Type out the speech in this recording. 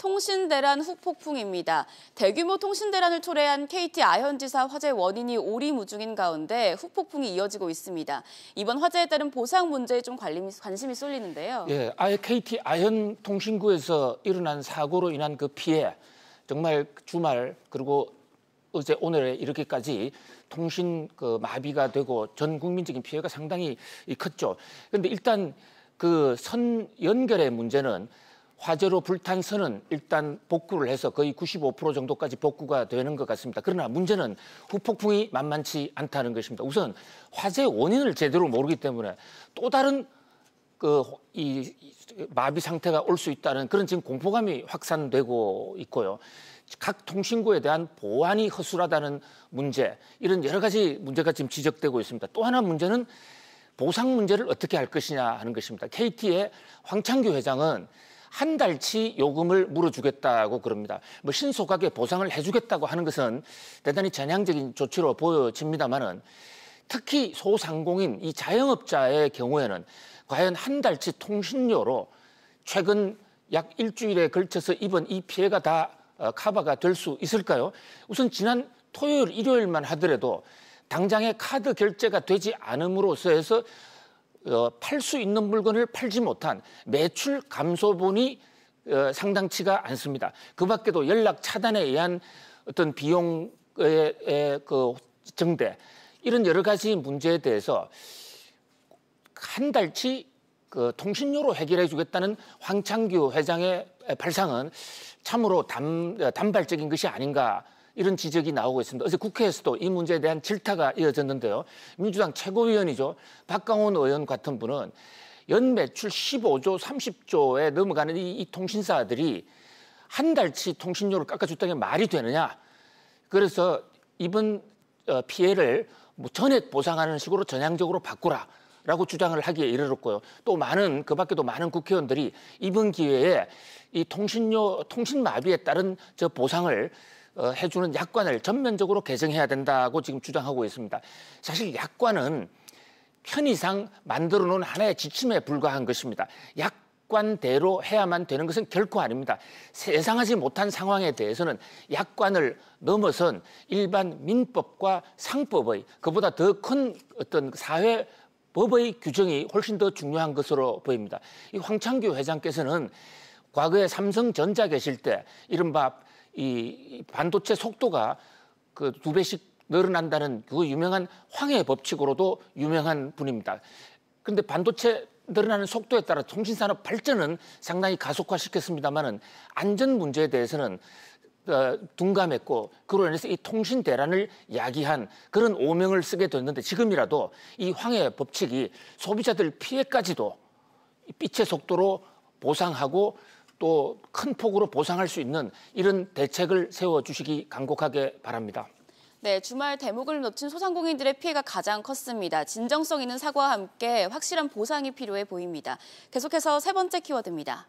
통신대란 후폭풍입니다. 대규모 통신대란을 초래한 KT 아현지사 화재 원인이 오리무중인 가운데 후폭풍이 이어지고 있습니다. 이번 화재에 따른 보상 문제에 좀 관심이 쏠리는데요. 예, KT 아현 통신구에서 일어난 사고로 인한 그 피해, 정말 주말 그리고 어제 오늘에 이렇게까지 통신 마비가 되고 전 국민적인 피해가 상당히 컸죠. 그런데 일단 그 선 연결의 문제는 화재로 불탄 선은 일단 복구를 해서 거의 95% 정도까지 복구가 되는 것 같습니다. 그러나 문제는 후폭풍이 만만치 않다는 것입니다. 우선 화재 원인을 제대로 모르기 때문에 또 다른 이 마비 상태가 올 수 있다는 그런 지금 공포감이 확산되고 있고요. 각 통신구에 대한 보안이 허술하다는 문제, 이런 여러 가지 문제가 지금 지적되고 있습니다. 또 하나 문제는 보상 문제를 어떻게 할 것이냐 하는 것입니다. KT의 황창규 회장은 한 달치 요금을 물어주겠다고 그럽니다. 뭐 신속하게 보상을 해주겠다고 하는 것은 대단히 전향적인 조치로 보여집니다만은 특히 소상공인 이 자영업자의 경우에는 과연 한 달치 통신료로 최근 약 일주일에 걸쳐서 입은 이 피해가 다 커버가 될 수 있을까요? 우선 지난 토요일, 일요일만 하더라도 당장의 카드 결제가 되지 않음으로써 해서 팔 수 있는 물건을 팔지 못한 매출 감소분이 상당치가 않습니다. 그 밖에도 연락 차단에 의한 어떤 비용의 증대, 이런 여러 가지 문제에 대해서 한 달치 통신료로 해결해 주겠다는 황창규 회장의 발상은 참으로 단발적인 것이 아닌가, 이런 지적이 나오고 있습니다. 어제 국회에서도 이 문제에 대한 질타가 이어졌는데요. 민주당 최고위원이죠. 박강원 의원 같은 분은 연 매출 15조, 30조에 넘어가는 이 통신사들이 한 달치 통신료를 깎아줬다는 게 말이 되느냐. 그래서 이번 피해를 전액 보상하는 식으로 전향적으로 바꾸라라고 주장을 하기에 이르렀고요. 또 그 밖에도 많은 국회의원들이 이번 기회에 이 통신 마비에 따른 보상을 해주는 약관을 전면적으로 개정해야 된다고 지금 주장하고 있습니다. 사실 약관은 편의상 만들어 놓은 하나의 지침에 불과한 것입니다. 약관대로 해야만 되는 것은 결코 아닙니다. 예상하지 못한 상황에 대해서는 약관을 넘어선 일반 민법과 상법의, 그보다 더 큰 어떤 사회 법의 규정이 훨씬 더 중요한 것으로 보입니다. 이 황창규 회장께서는 과거에 삼성전자 계실 때 이른바 이 반도체 속도가 2배씩 늘어난다는 그 유명한 황해 법칙으로도 유명한 분입니다. 그런데 반도체 늘어나는 속도에 따라 통신산업 발전은 상당히 가속화시켰습니다만은 안전 문제에 대해서는 둔감했고, 그로 인해서 이 통신 대란을 야기한 그런 오명을 쓰게 됐는데, 지금이라도 이 황해 법칙이 소비자들 피해까지도 빛의 속도로 보상하고 또 큰 폭으로 보상할 수 있는 이런 대책을 세워주시기 간곡하게 바랍니다. 네, 주말 대목을 놓친 소상공인들의 피해가 가장 컸습니다. 진정성 있는 사과와 함께 확실한 보상이 필요해 보입니다. 계속해서 세 번째 키워드입니다.